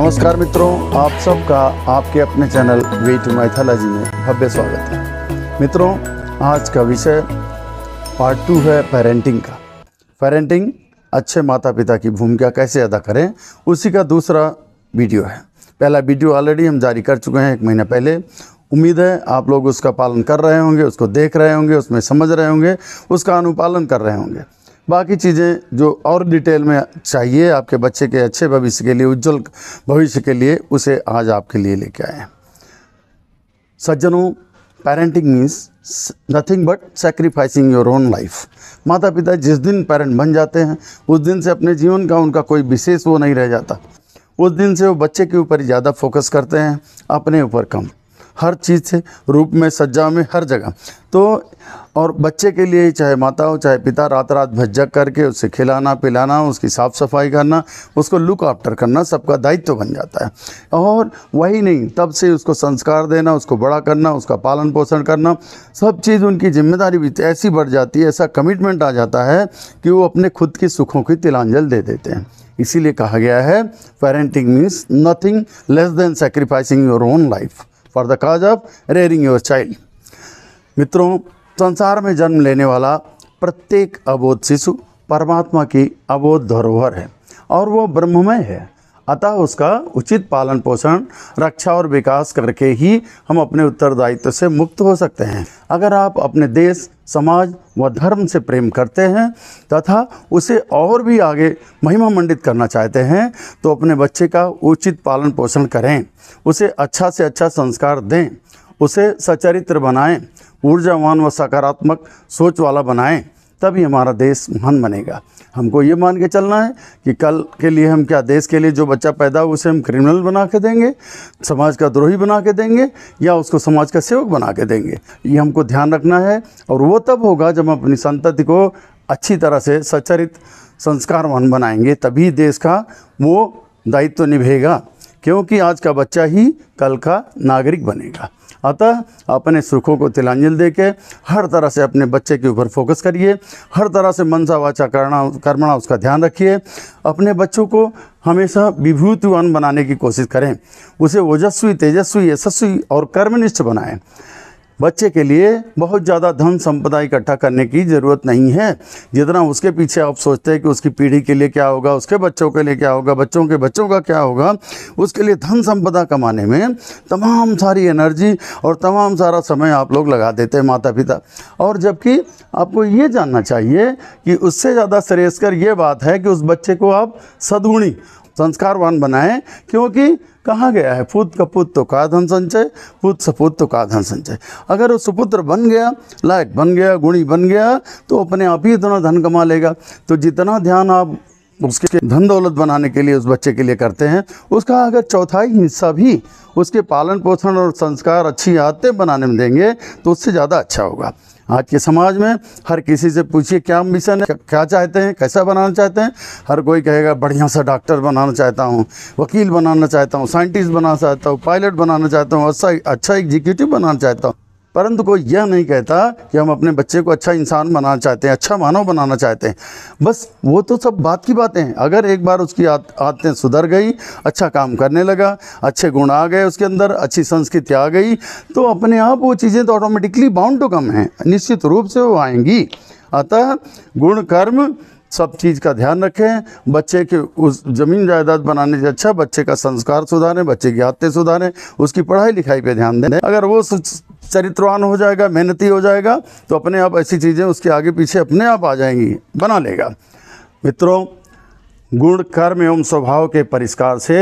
नमस्कार मित्रों, आप सबका आपके अपने चैनल वे टू माइथोलॉजी में भव्य स्वागत है। मित्रों, आज का विषय पार्ट 2 है पेरेंटिंग का। पेरेंटिंग, अच्छे माता पिता की भूमिका कैसे अदा करें, उसी का दूसरा वीडियो है। पहला वीडियो ऑलरेडी हम जारी कर चुके हैं 1 महीना पहले। उम्मीद है आप लोग उसका पालन कर रहे होंगे, उसको देख रहे होंगे, उसमें समझ रहे होंगे, उसका अनुपालन कर रहे होंगे। बाकी चीज़ें जो और डिटेल में चाहिए आपके बच्चे के अच्छे भविष्य के लिए, उज्जवल भविष्य के लिए, उसे आज आपके लिए लेके आए हैं। सज्जनों, parenting means nothing but sacrificing your own life. माता पिता जिस दिन पेरेंट बन जाते हैं उस दिन से अपने जीवन का उनका कोई विशेष वो नहीं रह जाता। उस दिन से वो बच्चे के ऊपर ज़्यादा फोकस करते हैं, अपने ऊपर कम। हर चीज़ से, रूप में, सज्जा में, हर जगह। तो और बच्चे के लिए चाहे माता हो चाहे पिता, रात रात भज्जक करके उसे खिलाना पिलाना, उसकी साफ़ सफाई करना, उसको लुक आफ्टर करना सबका दायित्व बन जाता है। और वही नहीं, तब से उसको संस्कार देना, उसको बड़ा करना, उसका पालन पोषण करना, सब चीज़ उनकी जिम्मेदारी भी ऐसी बढ़ जाती है, ऐसा कमिटमेंट आ जाता है कि वो अपने खुद की सुखों की तिलांजल दे देते हैं। इसीलिए कहा गया है parenting means nothing less than sacrificing your own life for the cause of rearing your child. मित्रों, संसार में जन्म लेने वाला प्रत्येक अबोध शिशु परमात्मा की अबोध धरोहर है और वो ब्रह्ममय है। अतः उसका उचित पालन पोषण, रक्षा और विकास करके ही हम अपने उत्तरदायित्व से मुक्त हो सकते हैं। अगर आप अपने देश, समाज व धर्म से प्रेम करते हैं तथा उसे और भी आगे महिमा मंडित करना चाहते हैं तो अपने बच्चे का उचित पालन पोषण करें, उसे अच्छा से अच्छा संस्कार दें, उसे सचरित्र बनाएं, ऊर्जावान व सकारात्मक सोच वाला बनाएं, तभी हमारा देश महान बनेगा। हमको ये मान के चलना है कि कल के लिए हम क्या, देश के लिए जो बच्चा पैदा हो उसे हम क्रिमिनल बना के देंगे, समाज का द्रोही बना के देंगे, या उसको समाज का सेवक बना के देंगे। ये हमको ध्यान रखना है। और वो तब होगा जब हम अपनी संतति को अच्छी तरह से सच्चरित संस्कारवान बनाएंगे, तभी देश का वो दायित्व निभेगा, क्योंकि आज का बच्चा ही कल का नागरिक बनेगा। अतः अपने सुखों को तिलांजलि देके हर तरह से अपने बच्चे के ऊपर फोकस करिए, हर तरह से मनसा वाचा कर्मणा उसका ध्यान रखिए। अपने बच्चों को हमेशा विभूतिवान बनाने की कोशिश करें, उसे ओजस्वी, तेजस्वी, यशस्वी और कर्मनिष्ठ बनाएं। बच्चे के लिए बहुत ज़्यादा धन संपदा इकट्ठा करने की ज़रूरत नहीं है। जितना उसके पीछे आप सोचते हैं कि उसकी पीढ़ी के लिए क्या होगा, उसके बच्चों के लिए क्या होगा, बच्चों के बच्चों का क्या होगा, उसके लिए धन संपदा कमाने में तमाम सारी एनर्जी और तमाम सारा समय आप लोग लगा देते हैं माता पिता। और जबकि आपको ये जानना चाहिए कि उससे ज़्यादा श्रेयस्कर ये बात है कि उस बच्चे को आप सद्गुणी संस्कारवान बनाएं, क्योंकि कहा गया है पूत कपूत तो का धन संचय, पूत सपूत तो का धन संचय। अगर वो सुपुत्र बन गया, लायक बन गया, गुणी बन गया, तो अपने आप ही इतना धन कमा लेगा। तो जितना ध्यान आप उसके धन दौलत बनाने के लिए उस बच्चे के लिए करते हैं, उसका अगर चौथाई हिस्सा भी उसके पालन पोषण और संस्कार, अच्छी आदतें बनाने में देंगे तो उससे ज़्यादा अच्छा होगा। आज के समाज में हर किसी से पूछिए क्या मिशन है, क्या चाहते हैं, कैसा बनाना चाहते हैं। हर कोई कहेगा बढ़िया सा डॉक्टर बनाना चाहता हूँ, वकील बनाना चाहता हूँ, साइंटिस्ट बनाना चाहता हूँ, पायलट बनाना चाहता हूँ, अच्छा एग्जीक्यूटिव बनाना चाहता हूँ। परंतु कोई यह नहीं कहता कि हम अपने बच्चे को अच्छा इंसान बनाना चाहते हैं, अच्छा मानव बनाना चाहते हैं। बस वो तो सब बात की बातें हैं। अगर एक बार उसकी आदतें सुधर गई, अच्छा काम करने लगा, अच्छे गुण आ गए उसके अंदर, अच्छी संस्कृति आ गई, तो अपने आप वो चीज़ें तो ऑटोमेटिकली बाउंड टू कम हैं, निश्चित रूप से वो आएंगी। अतः गुण कर्म सब चीज़ का ध्यान रखें। बच्चे के उस ज़मीन जायदाद बनाने से अच्छा बच्चे का संस्कार सुधारें, बच्चे की आदतें सुधारें, उसकी पढ़ाई लिखाई पे ध्यान दें। अगर वो चरित्रवान हो जाएगा, मेहनती हो जाएगा, तो अपने आप ऐसी चीज़ें उसके आगे पीछे अपने आप आ जाएंगी, बना लेगा। मित्रों, गुण कर्म एवं स्वभाव के परिष्कार से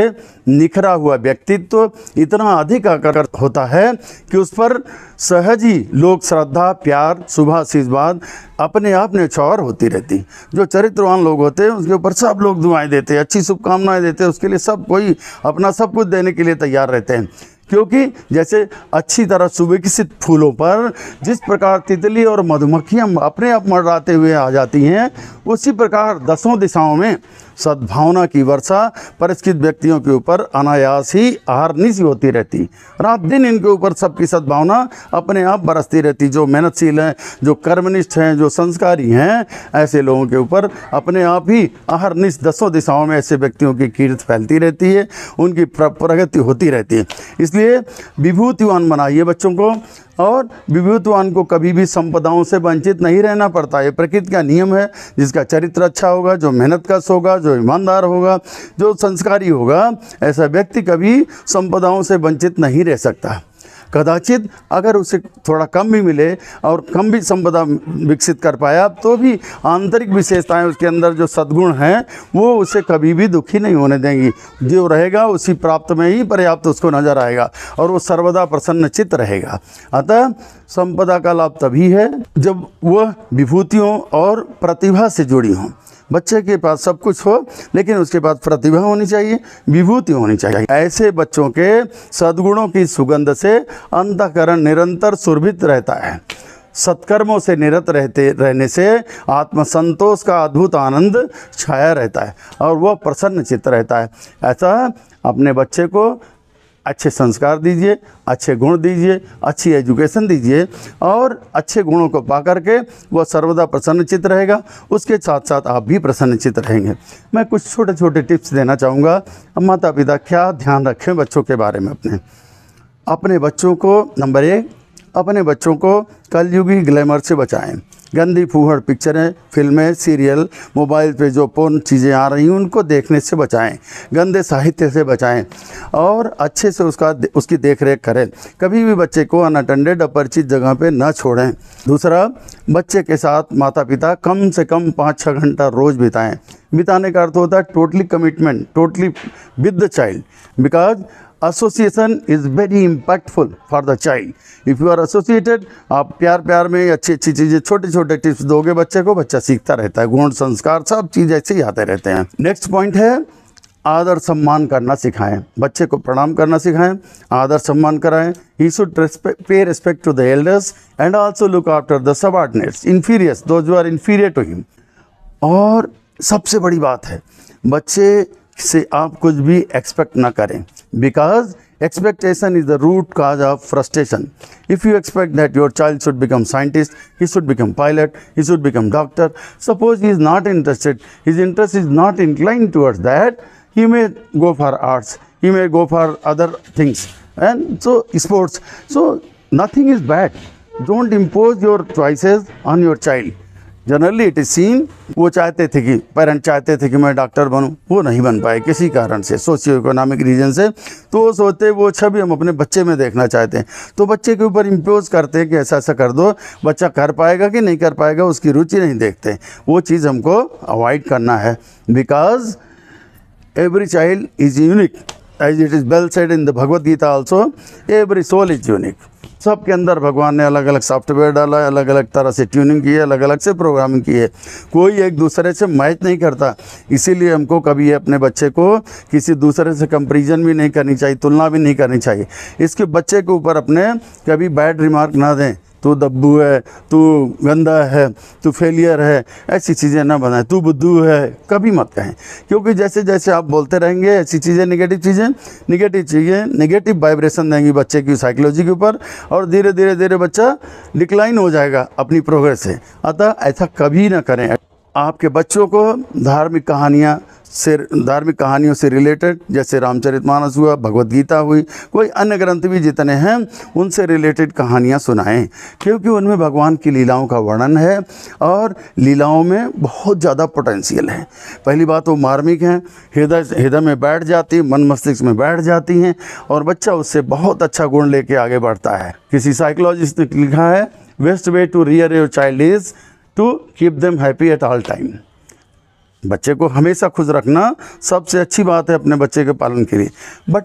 निखरा हुआ व्यक्तित्व इतना अधिक आकर्षक होता है कि उस पर सहज ही लोग श्रद्धा, प्यार, शुभ आशीर्वाद अपने आप न्यौछावर होती रहती। जो चरित्रवान लोग होते हैं उसके ऊपर सब लोग दुआएं देते हैं, अच्छी शुभकामनाएं देते हैं, उसके लिए सब कोई अपना सब कुछ देने के लिए तैयार रहते हैं। क्योंकि जैसे अच्छी तरह सुविकसित फूलों पर जिस प्रकार तितली और मधुमक्खियाँ अपने आप मंडराते हुए आ जाती हैं, उसी प्रकार दसों दिशाओं में सद्भावना की वर्षा परिष्कृत व्यक्तियों के ऊपर अनायास ही अहर्निश सी होती रहती। रात दिन इनके ऊपर सबकी सद्भावना अपने आप बरसती रहती। जो मेहनतशील हैं, जो कर्मनिष्ठ हैं, जो संस्कारी हैं, ऐसे लोगों के ऊपर अपने आप ही अहर्निश दसों दिशाओं में ऐसे व्यक्तियों की कीर्ति फैलती रहती है, उनकी प्रगति होती रहती है। इसलिए विभूतिवान बनाइए बच्चों को, और विभूतिवान को कभी भी संपदाओं से वंचित नहीं रहना पड़ता। ये प्रकृति का नियम है। जिसका चरित्र अच्छा होगा, जो मेहनतकश होगा, जो ईमानदार होगा, जो संस्कारी होगा, ऐसा व्यक्ति कभी संपदाओं से वंचित नहीं रह सकता। कदाचित अगर उसे थोड़ा कम भी मिले और कम भी संपदा विकसित कर पाया, तो भी आंतरिक विशेषताएं उसके अंदर जो सद्गुण हैं वो उसे कभी भी दुखी नहीं होने देंगी। जो रहेगा उसी प्राप्त में ही पर्याप्त उसको नजर आएगा और वो सर्वदा प्रसन्नचित्त रहेगा। अतः संपदा का लाभ तभी है जब वह विभूतियों और प्रतिभा से जुड़ी हों। बच्चे के पास सब कुछ हो, लेकिन उसके पास प्रतिभा होनी चाहिए, विभूति होनी चाहिए। ऐसे बच्चों के सद्गुणों की सुगंध से अंतःकरण निरंतर सुरभित रहता है। सत्कर्मों से निरत रहने से आत्मसंतोष का अद्भुत आनंद छाया रहता है और वह प्रसन्न चित्त रहता है। ऐसा अपने बच्चे को अच्छे संस्कार दीजिए, अच्छे गुण दीजिए, अच्छी एजुकेशन दीजिए, और अच्छे गुणों को पा करके वह सर्वदा प्रसन्नचित्त रहेगा। उसके साथ साथ आप भी प्रसन्नचित्त रहेंगे। मैं कुछ छोटे छोटे टिप्स देना चाहूँगा। माता पिता क्या ध्यान रखें बच्चों के बारे में। अपने बच्चों को, नंबर 1, अपने बच्चों को कलयुगी ग्लैमर से बचाएं। गंदी फूहड़ पिक्चरें, फिल्में, सीरियल, मोबाइल पे जो पोर्न चीज़ें आ रही हैं उनको देखने से बचाएं। गंदे साहित्य से बचाएं और अच्छे से उसकी देख रेख करें। कभी भी बच्चे को अनअटेंडेड अपरिचित जगह पे ना छोड़ें। दूसरा, बच्चे के साथ माता पिता कम से कम 5-6 घंटा रोज़ बिताएं। बिताने का अर्थ होता है totally commitment, totally with the child, because association is very impactful for the child. If you are associated, आप प्यार में अच्छी अच्छी चीज़ें, छोटे छोटे टिप्स दोगे बच्चे को, बच्चा सीखता रहता है। गुण, संस्कार, सब चीज़ ऐसे ही आते रहते हैं। नेक्स्ट पॉइंट है आदर सम्मान करना सिखाएं। बच्चे को प्रणाम करना सिखाएं, आदर सम्मान कराएं। He should pay respect to the elders and also look after the subordinates, inferiors, those who are inferior to him. और सबसे बड़ी बात है, बच्चे से आप कुछ भी एक्सपेक्ट ना करें, because expectation is the root cause of frustration. If you expect that your child should become scientist, he should become pilot, he should become doctor, suppose he is not interested, his interest is not inclined towards that, he may go for arts, he may go for other things, and so sports. So nothing is bad. Don't impose your choices on your child. Generally it is seen, वो चाहते थे कि parent चाहते थे कि मैं doctor बनूं, वो नहीं बन पाए किसी कारण से, सोशियो इकोनॉमिक रीजन से। तो वो सोचते वो छवि हम अपने बच्चे में देखना चाहते हैं, तो बच्चे के ऊपर इम्पोज करते हैं कि ऐसा ऐसा कर दो। बच्चा कर पाएगा कि नहीं कर पाएगा उसकी रुचि नहीं देखते। वो चीज़ हमको अवॉइड करना है, because every child is unique, as it is well said in the Bhagavad Gita also, every soul is unique. सबके अंदर भगवान ने अलग अलग सॉफ्टवेयर डाला है, अलग अलग तरह से ट्यूनिंग की है, अलग अलग से प्रोग्रामिंग की है, कोई एक दूसरे से मैच नहीं करता। इसीलिए हमको कभी अपने बच्चे को किसी दूसरे से कंपैरिजन भी नहीं करनी चाहिए, तुलना भी नहीं करनी चाहिए। इसके बच्चे के ऊपर अपने कभी बैड रिमार्क ना दें, तू दब्बू है, तू गंदा है, तू फेलियर है, ऐसी चीज़ें ना बनाएं, तू बुद्धू है, कभी मत कहें। क्योंकि जैसे जैसे आप बोलते रहेंगे ऐसी चीज़ें, नेगेटिव चीज़ें नेगेटिव वाइब्रेशन देंगी बच्चे की साइकोलॉजी के ऊपर, और धीरे धीरे बच्चा डिक्लाइन हो जाएगा अपनी प्रोग्रेस से। अतः ऐसा कभी ना करें। आपके बच्चों को धार्मिक कहानियों से रिलेटेड, जैसे रामचरितमानस हुआ, भगवद गीता हुई, कोई अन्य ग्रंथ भी जितने हैं उनसे रिलेटेड कहानियाँ सुनाएं, क्योंकि उनमें भगवान की लीलाओं का वर्णन है और लीलाओं में बहुत ज़्यादा पोटेंशियल है। पहली बात वो मार्मिक हैं, हृदय में बैठ जाती, मन मस्तिष्क में बैठ जाती हैं, और बच्चा उससे बहुत अच्छा गुण लेके आगे बढ़ता है। किसी साइकोलॉजिस्ट ने लिखा है, best way to rear your child is to keep them happy at all time. बच्चे को हमेशा खुश रखना सबसे अच्छी बात है अपने बच्चे के पालन के लिए। But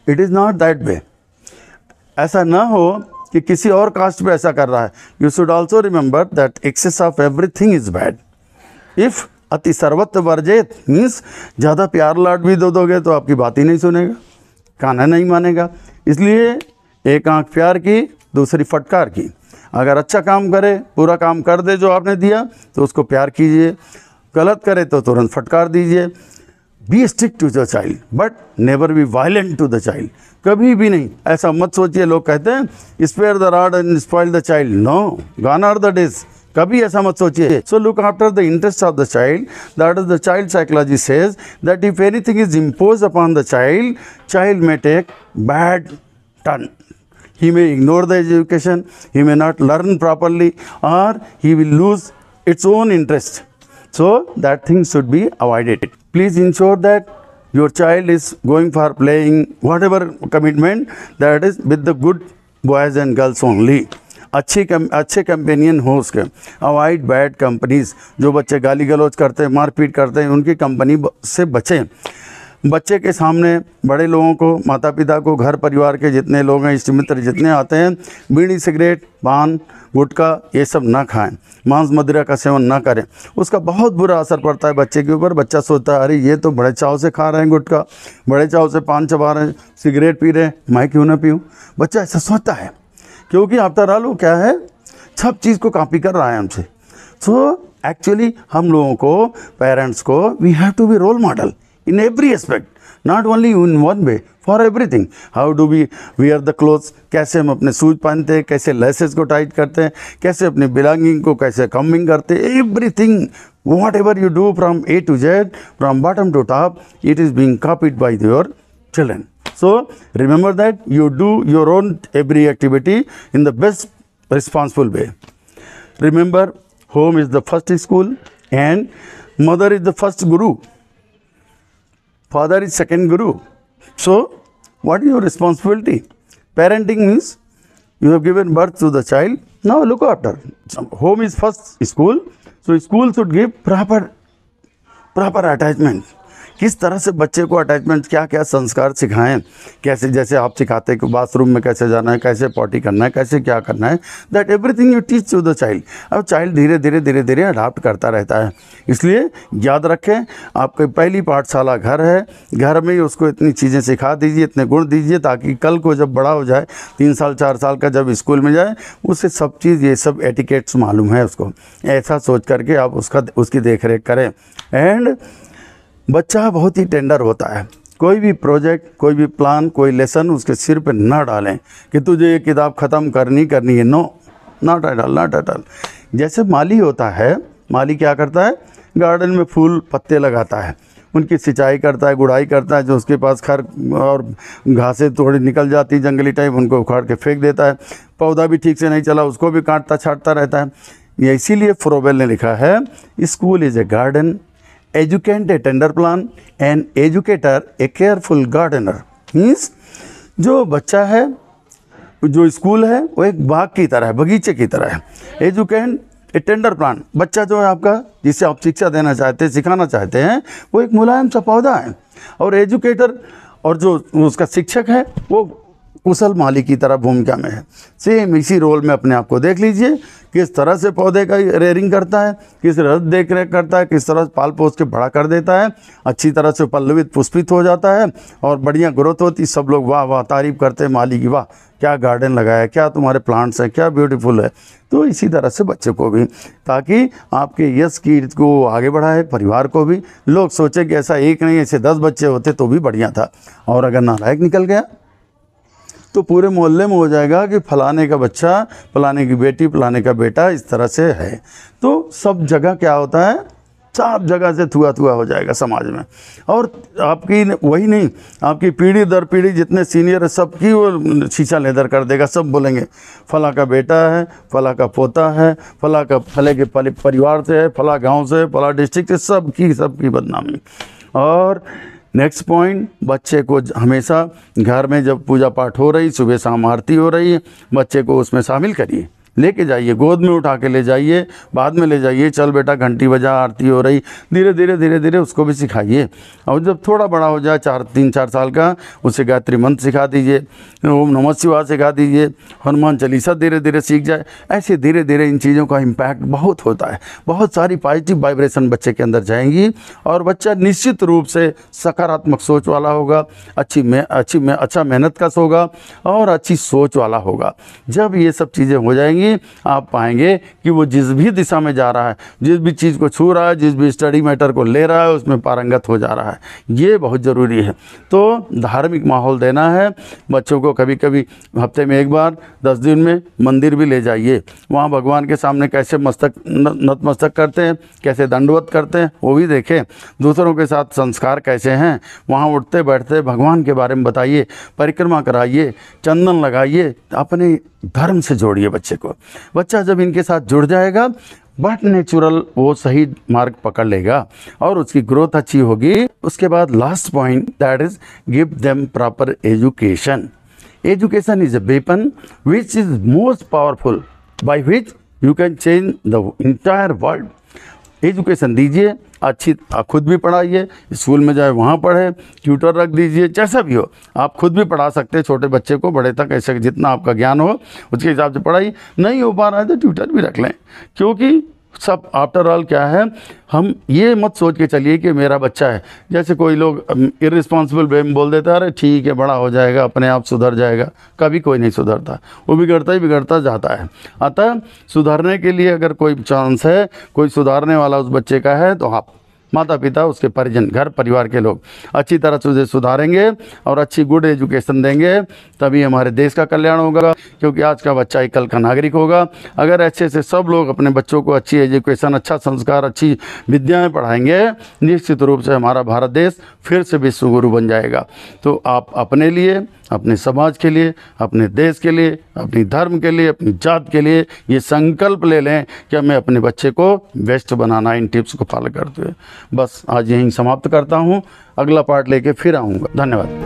it is not that way. ऐसा ना हो कि किसी और कास्ट पे ऐसा कर रहा है। You should also remember that excess of everything is bad. If अति सर्वत्र वर्जित मीन्स ज़्यादा प्यार लाड भी दोगे तो आपकी बात ही नहीं सुनेगा, काना नहीं मानेगा। इसलिए एक आंख प्यार की, दूसरी फटकार की। अगर अच्छा काम करे, पूरा काम कर दे जो आपने दिया, तो उसको प्यार कीजिए। गलत करे तो तुरंत फटकार दीजिए। Be strict to the child but never be violent to the child. कभी भी नहीं ऐसा मत सोचिए, लोग कहते हैं spare the rod and spoil the child, no, gone are the days, कभी ऐसा मत सोचिए। So look after the interest of the child, that is the child psychology says that if anything is impose upon the child, child may take bad turn, he may ignore the education, he may not learn properly, or he will lose its own interest. So that thing should be avoided. Please ensure that your child is going for playing whatever commitment, that is with the good boys and girls only. अच्छे companion हो उसके। Avoid bad companies, जो बच्चे गाली गलौज करते हैं, मारपीट करते हैं, उनकी कंपनी से बचें। बच्चे के सामने बड़े लोगों को, माता पिता को, घर परिवार के जितने लोग हैं, इष्ट मित्र जितने आते हैं, बीड़ी सिगरेट पान गुटखा ये सब ना खाएं, मांस मदिरा का सेवन ना करें। उसका बहुत बुरा असर पड़ता है बच्चे के ऊपर। बच्चा सोचता है अरे ये तो बड़े चाव से खा रहे हैं गुटखा, बड़े चाव से पान चबा रहे हैं, सिगरेट पी रहे हैं, मैं क्यों ना पीऊँ। बच्चा ऐसा सोचता है क्योंकि आफ्टर ऑल वो क्या है, सब चीज़ को कॉपी कर रहा है हमसे। सो एक्चुअली हम लोगों को, पेरेंट्स को, we have to be role model in every aspect, not only in one way, for everything. How do we wear the clothes, कैसे हम अपने शूज पहनते हैं, कैसे लेसेस को टाइट करते हैं, कैसे अपनी बिलोंगिंग को कैसे कमिंग करते हैं, everything whatever you do from A to Z, from bottom to top, it is being copied by your children. So remember that you do your own every activity in the best responsible way. Remember, home is the first school and mother is the first guru. Father is second guru. So what is your responsibility? Parenting means you have given birth to the child, now look after. Home is first school, so school should give proper attachment. किस तरह से बच्चे को attachment, क्या क्या संस्कार सिखाएं, कैसे, जैसे आप सिखाते हैं कि बाथरूम में कैसे जाना है, कैसे पॉटी करना है, कैसे क्या करना है, that everything you teach to the child. अब चाइल्ड धीरे धीरे अडाप्ट करता रहता है। इसलिए याद रखें, आपकी पहली पाठशाला घर है, घर में ही उसको इतनी चीज़ें सिखा दीजिए, इतने गुण दीजिए, ताकि कल को जब बड़ा हो जाए, 3 साल 4 साल का जब स्कूल में जाए, उसे सब चीज़, ये सब एटिकेट्स मालूम है उसको। ऐसा सोच करके आप उसकी देख रेख करें। एंड बच्चा बहुत ही टेंडर होता है, कोई भी प्रोजेक्ट, कोई भी प्लान, कोई लेसन उसके सिर पे ना डालें कि तुझे ये किताब ख़त्म करनी है, no, not at all, not at all. जैसे माली होता है, माली क्या करता है, गार्डन में फूल पत्ते लगाता है, उनकी सिंचाई करता है, गुड़ाई करता है, जो उसके पास खर और घासें थोड़ी निकल जाती जंगली टाइप, उनको उखाड़ के फेंक देता है। पौधा भी ठीक से नहीं चला, उसको भी काटता छाटता रहता है। ये इसीलिए फ्रोबेल ने लिखा है, school is a garden, educate a tender plan and educator a careful gardener. Means जो बच्चा है, जो स्कूल है, वो एक बाग की तरह है, बगीचे की तरह है। एजुकेट ए टेंडर प्लान, बच्चा जो है आपका, जिसे आप शिक्षा देना चाहते हैं, सिखाना चाहते हैं, वो एक मुलायम सा पौधा है। और एजुकेटर और जो उसका शिक्षक है, वो कुशल माली की तरह भूमिका में है। सेम इसी रोल में अपने आप को देख लीजिए, किस तरह से पौधे का रेयरिंग करता है, किस तरह देख रेख करता है, किस तरह से पाल पोस के बड़ा कर देता है, अच्छी तरह से पल्लवित पुष्पित हो जाता है और बढ़िया ग्रोथ होती। सब लोग वाह वाह तारीफ़ करते हैं माली की, वाह क्या गार्डन लगाया, क्या तुम्हारे प्लांट्स हैं, क्या ब्यूटीफुल है। तो इसी तरह से बच्चे को भी, ताकि आपके यश की को आगे बढ़ाए, परिवार को भी। लोग सोचे कि ऐसा एक नहीं, ऐसे 10 बच्चे होते तो भी बढ़िया था, और अगर नालायक निकल गया तो पूरे मोहल्ले में हो जाएगा कि फलाने का बच्चा, फलाने की बेटी, फलाने का बेटा इस तरह से है। तो सब जगह क्या होता है, सब जगह से थुआ हो जाएगा समाज में। और आपकी वही नहीं, आपकी पीढ़ी दर पीढ़ी जितने सीनियर है, सबकी वो शीशा लेदर कर देगा। सब बोलेंगे फला का बेटा है, फला का पोता है, फला का फले के परिवार से है, फला गांव से, फला डिस्ट्रिक्ट से, सबकी बदनामी। और नेक्स्ट पॉइंट, बच्चे को हमेशा घर में जब पूजा पाठ हो रही, सुबह शाम आरती हो रही है, बच्चे को उसमें शामिल करिए, लेके जाइए, गोद में उठा के ले जाइए, बाद में ले जाइए, चल बेटा घंटी बजा, आरती हो रही, धीरे धीरे उसको भी सिखाइए। और जब थोड़ा बड़ा हो जाए, 3-4 साल का, उसे गायत्री मंत्र सिखा दीजिए, ओम नमः शिवाय सिखा दीजिए, हनुमान चालीसा धीरे धीरे सीख जाए। ऐसे धीरे धीरे इन चीज़ों का इम्पैक्ट बहुत होता है, बहुत सारी पॉजिटिव वाइब्रेशन बच्चे के अंदर जाएंगी, और बच्चा निश्चित रूप से सकारात्मक सोच वाला होगा, अच्छा मेहनत कश होगा और अच्छी सोच वाला होगा। जब ये सब चीज़ें हो जाएंगी, ही आप पाएंगे कि वो जिस भी दिशा में जा रहा है, जिस भी चीज़ को छू रहा है, जिस भी स्टडी मैटर को ले रहा है, उसमें पारंगत हो जा रहा है। ये बहुत ज़रूरी है। तो धार्मिक माहौल देना है बच्चों को। कभी कभी हफ्ते में एक बार 10 दिन में मंदिर भी ले जाइए, वहाँ भगवान के सामने कैसे नतमस्तक करते हैं, कैसे दंडवत करते हैं वो भी देखें। दूसरों के साथ संस्कार कैसे हैं, वहाँ उठते बैठते भगवान के बारे में बताइए, परिक्रमा कराइए, चंदन लगाइए, अपने धर्म से जोड़िए बच्चे को। बच्चा जब इनके साथ जुड़ जाएगा बट नेचुरल वो सही मार्ग पकड़ लेगा और उसकी ग्रोथ अच्छी होगी। उसके बाद last point, that is give them proper education. Education is a weapon which is most powerful by which you can change the entire world. Education दीजिए, अच्छी खुद भी पढ़ाइए, स्कूल में जाए वहाँ पढ़े, ट्यूटर रख दीजिए, जैसा भी हो आप खुद भी पढ़ा सकते हैं छोटे बच्चे को, बड़े तक ऐसे जितना आपका ज्ञान हो उसके हिसाब से पढ़ाइए। नहीं हो पा रहा है तो ट्यूटर भी रख लें, क्योंकि सब आफ्टर ऑल क्या है, हम ये मत सोच के चलिए कि मेरा बच्चा है। जैसे कोई लोग इर्रिस्पॉन्सिबल वे में बोल देता है, अरे ठीक है बड़ा हो जाएगा अपने आप सुधर जाएगा। कभी कोई नहीं सुधरता, वो बिगड़ता ही बिगड़ता जाता है। अतः सुधरने के लिए अगर कोई चांस है, कोई सुधारने वाला उस बच्चे का है, तो आप माता पिता, उसके परिजन, घर परिवार के लोग अच्छी तरह से उसे सुधारेंगे और अच्छी गुड एजुकेशन देंगे, तभी हमारे देश का कल्याण होगा। क्योंकि आज का बच्चा ही कल का नागरिक होगा। अगर अच्छे से सब लोग अपने बच्चों को अच्छी एजुकेशन, अच्छा संस्कार, अच्छी विद्याएं पढ़ाएंगे, निश्चित रूप से हमारा भारत देश फिर से विश्व गुरु बन जाएगा। तो आप अपने लिए, अपने समाज के लिए, अपने देश के लिए, अपनी धर्म के लिए, अपनी जात के लिए ये संकल्प ले लें कि मैं अपने बच्चे को बेस्ट बनाना, इन टिप्स को फॉलो करते हुए। बस आज यहीं समाप्त करता हूँ, अगला पार्ट लेके फिर आऊँगा। धन्यवाद।